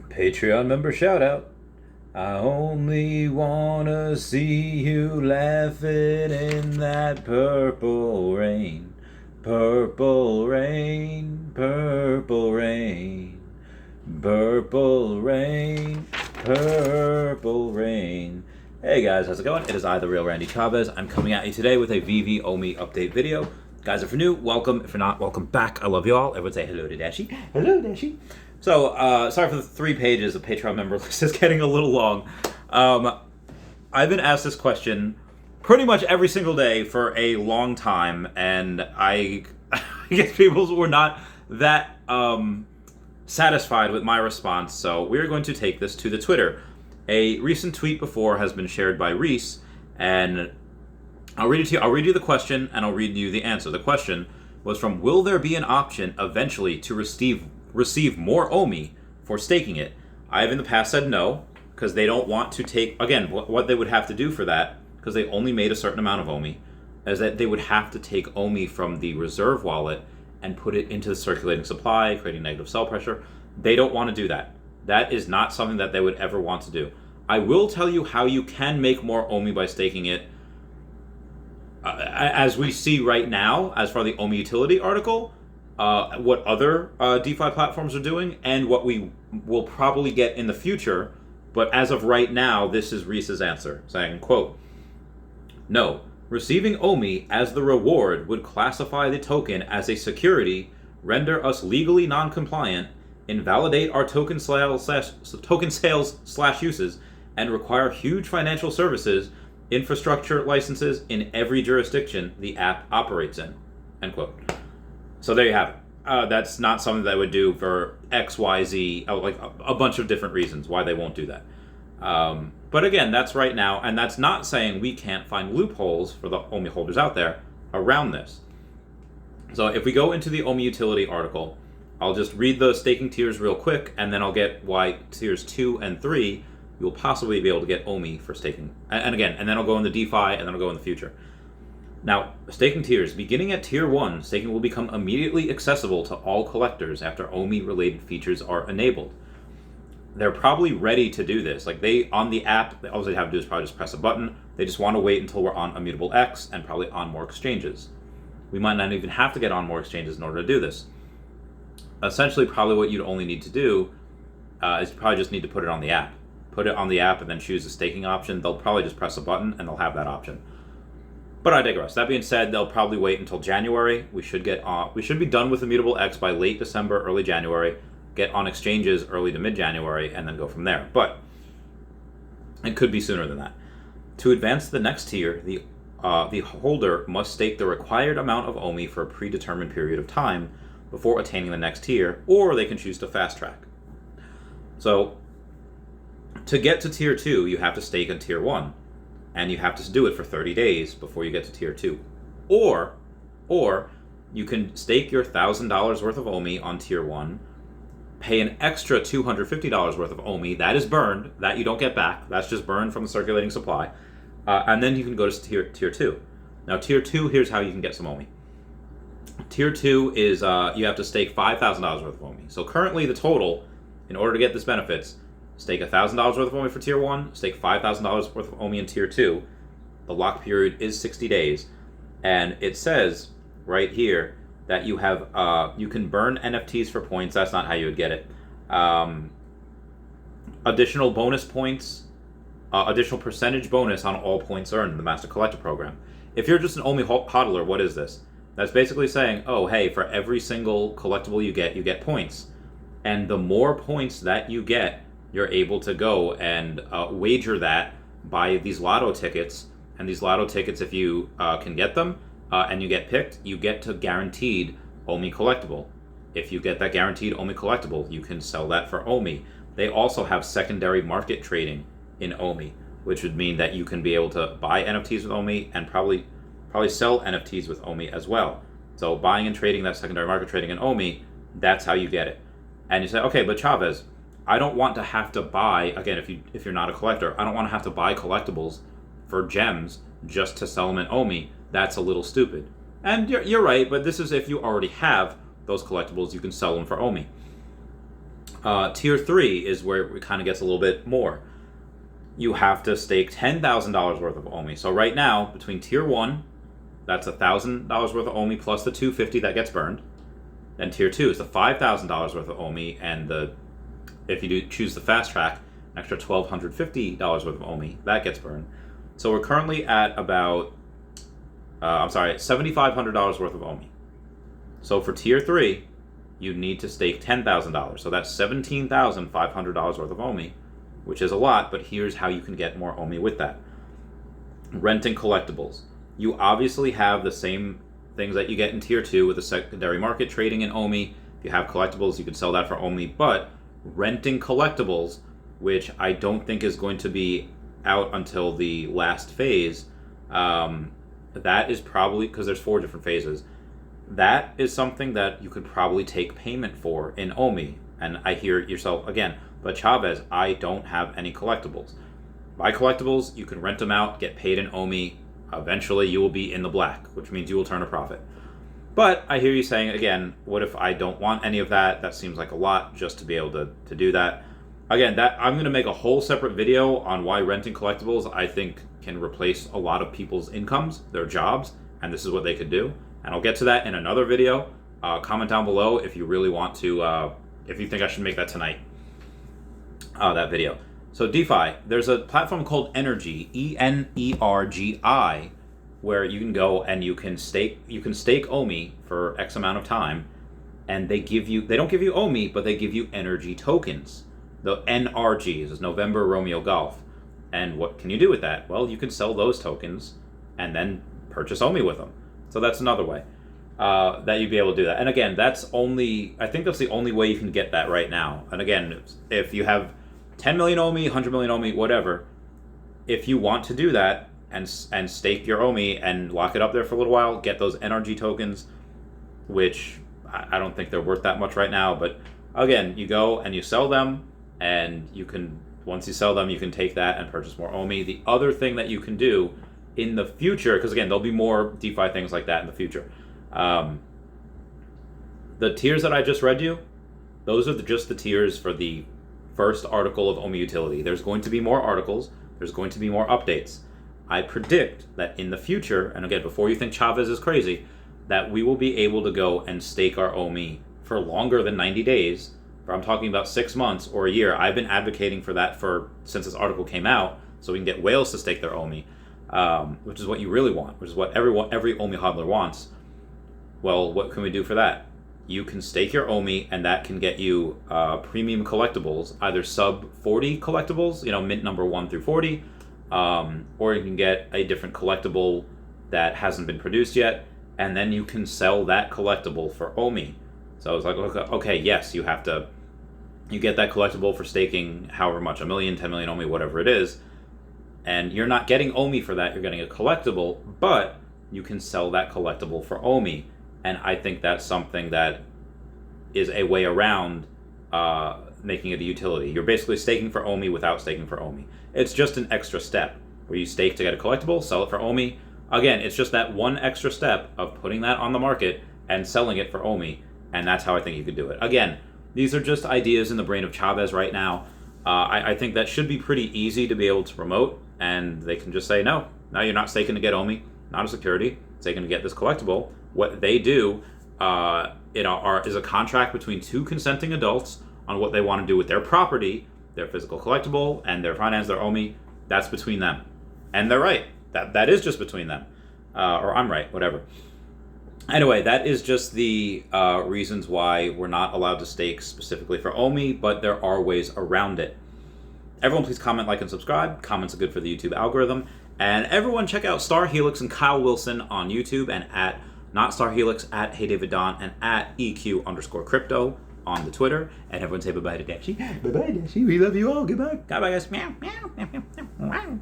Patreon member shout out. I only wanna see you laughing in that purple rain. Purple rain, purple rain. Purple rain, purple rain. Hey guys, how's it going? It is I, the real Randy Chavez. I'm coming at you today with a Veve OMI update video. Guys, if you're new, welcome. If you're not, welcome back. I love you all. Everyone say hello to Dashi. Hello, Dashi. So, sorry for the 3 pages of Patreon member list. It's getting a little long. I've been asked this question pretty much every single day for a long time, and I guess people were not that satisfied with my response, so we're going to take this to the Twitter. A recent tweet before has been shared by Reese, and I'll read it to you. I'll read you the question, and I'll read you the answer. The question was from, will there be an option eventually to receive more OMI for staking it? I have in the past said no, because they don't want to take, again, what they would have to do for that, because they only made a certain amount of OMI, is that they would have to take OMI from the reserve wallet and put it into the circulating supply, creating negative sell pressure. They don't want to do that. That is not something that they would ever want to do. I will tell you how you can make more OMI by staking it. As we see right now, as for the OMI utility article, what other DeFi platforms are doing, and what we will probably get in the future. But as of right now, this is Reese's answer, saying, quote, no, receiving OMI as the reward would classify the token as a security, render us legally non-compliant, invalidate our token sales / uses, and require huge financial services infrastructure licenses in every jurisdiction the app operates in, end quote. So there you have it. That's not something that I would do for X, Y, Z, like a bunch of different reasons why they won't do that. But again, that's right now, and that's not saying we can't find loopholes for the OMI holders out there around this. So if we go into the OMI utility article, I'll just read the staking tiers real quick, and then I'll get why tiers 2 and 3 you'll possibly be able to get OMI for staking. And then I'll go into DeFi, and then I'll go in the future. Now, staking tiers. Beginning at tier 1, staking will become immediately accessible to all collectors after OMI-related features are enabled. They're probably ready to do this. Like, on the app, all they have to do is probably just press a button. They just want to wait until we're on Immutable X and probably on more exchanges. We might not even have to get on more exchanges in order to do this. Essentially, probably what you'd only need to do is you probably just need to put it on the app. Put it on the app and then choose the staking option. They'll probably just press a button and they'll have that option. But I digress. That being said, they'll probably wait until January. We should be done with Immutable X by late December, early January. Get on exchanges early to mid-January, and then go from there. But it could be sooner than that. To advance to the next tier, the holder must stake the required amount of OMI for a predetermined period of time before attaining the next tier, or they can choose to fast track. So to get to tier 2, you have to stake in tier 1, and you have to do it for 30 days before you get to tier 2. Or you can stake your $1,000 worth of OMI on tier 1, pay an extra $250 worth of OMI. That is burned. That you don't get back. That's just burned from the circulating supply. And then you can go to tier 2. Now, tier 2, here's how you can get some OMI. Tier 2 is you have to stake $5,000 worth of OMI. So currently the total, in order to get this benefits, stake $1,000 worth of OMI for tier 1, stake $5,000 worth of OMI in tier 2. The lock period is 60 days. And it says right here that you have you can burn NFTs for points. That's not how you would get it. Additional bonus points, additional percentage bonus on all points earned in the Master Collector program. If you're just an OMI hodler, what is this? That's basically saying, oh, hey, for every single collectible you get points. And the more points that you get, you're able to go and wager that, buy these lotto tickets. And these lotto tickets, if you can get them, and you get picked, you get to guaranteed OMI collectible. If you get that guaranteed OMI collectible, you can sell that for OMI. They also have secondary market trading in OMI, which would mean that you can be able to buy NFTs with OMI and probably sell NFTs with OMI as well. So buying and trading that secondary market trading in OMI, that's how you get it. And you say, okay, but Chavez, I don't want to have to buy, again, if you're not a collector, I don't want to have to buy collectibles for gems just to sell them in OMI. That's a little stupid. And you're right, but this is if you already have those collectibles, you can sell them for OMI. Tier 3 is where it kind of gets a little bit more. You have to stake $10,000 worth of OMI. So right now, between Tier 1, that's $1,000 worth of OMI plus the $250 that gets burned. Then Tier 2 is the $5,000 worth of OMI, and if you choose the fast track, an extra $1,250 worth of OMI, that gets burned. So we're currently at about, $7,500 worth of OMI. So for Tier 3, you need to stake $10,000. So that's $17,500 worth of OMI, which is a lot, but here's how you can get more OMI with that. Renting collectibles. You obviously have the same things that you get in Tier 2 with the secondary market trading in OMI. If you have collectibles, you can sell that for OMI, but renting collectibles, which I don't think is going to be out until the last phase, that is probably, because there's 4 different phases, that is something that you could probably take payment for in OMI. And I hear yourself again, but Chavez, I don't have any collectibles. Buy collectibles, you can rent them out, get paid in OMI. Eventually you will be in the black, which means you will turn a profit. But I hear you saying, again, what if I don't want any of that? That seems like a lot just to be able to do that. Again, that I'm going to make a whole separate video on why renting collectibles, I think, can replace a lot of people's incomes, their jobs, and this is what they could do. And I'll get to that in another video. Comment down below if you really want to, if you think I should make that tonight, that video. So DeFi, there's a platform called Energy, ENERGI, where you can go and you can stake OMI for X amount of time, and they don't give you OMI, but they give you energy tokens. The NRGs is November Romeo Golf. And what can you do with that? Well, you can sell those tokens and then purchase OMI with them. So that's another way that you'd be able to do that. And again, I think that's the only way you can get that right now. And again, if you have 10 million OMI, 100 million OMI, whatever, if you want to do that and stake your OMI and lock it up there for a little while, get those NRG tokens, which I don't think they're worth that much right now. But again, you go and you sell them, and once you sell them, you can take that and purchase more OMI. The other thing that you can do in the future, because again, there'll be more DeFi things like that in the future. The tiers that I just read you, those are just the tiers for the first article of OMI Utility. There's going to be more articles. There's going to be more updates. I predict that in the future, and again, before you think Chavez is crazy, that we will be able to go and stake our OMI for longer than 90 days. I'm talking about 6 months or a year. I've been advocating for that since this article came out, so we can get whales to stake their OMI, which is what you really want, which is what every OMI hodler wants. Well, what can we do for that? You can stake your OMI, and that can get you premium collectibles, either sub 40 collectibles, mint number 1 through 40, or you can get a different collectible that hasn't been produced yet, and then you can sell that collectible for OMI. So it's like, okay, yes, you get that collectible for staking however much, 1 million, 10 million OMI, whatever it is, and you're not getting OMI for that, you're getting a collectible, but you can sell that collectible for OMI. And I think that's something that is a way around making it a utility. You're basically staking for OMI without staking for OMI. It's just an extra step where you stake to get a collectible, sell it for OMI. Again, it's just that one extra step of putting that on the market and selling it for OMI. And that's how I think you could do it. Again, these are just ideas in the brain of Chavez right now. I think that should be pretty easy to be able to promote. And they can just say, no, you're not staking to get OMI, not a security. Staking to get this collectible. What they do is a contract between 2 consenting adults on what they want to do with their property, their physical collectible, and their finance, their OMI. That's between them. And they're right. That is just between them. Or I'm right, whatever. Anyway, that is just the reasons why we're not allowed to stake specifically for OMI, but there are ways around it. Everyone please comment, like, and subscribe. Comments are good for the YouTube algorithm. And everyone check out Star Helix and Kyle Willson on YouTube, and at Not Star Helix, at Hey David Don, and at EQ_crypto on the Twitter. And everyone say bye-bye to Dashi. Bye-bye, Dashi. We love you all. Goodbye. Bye-bye, guys. Meow, meow, meow, meow, meow.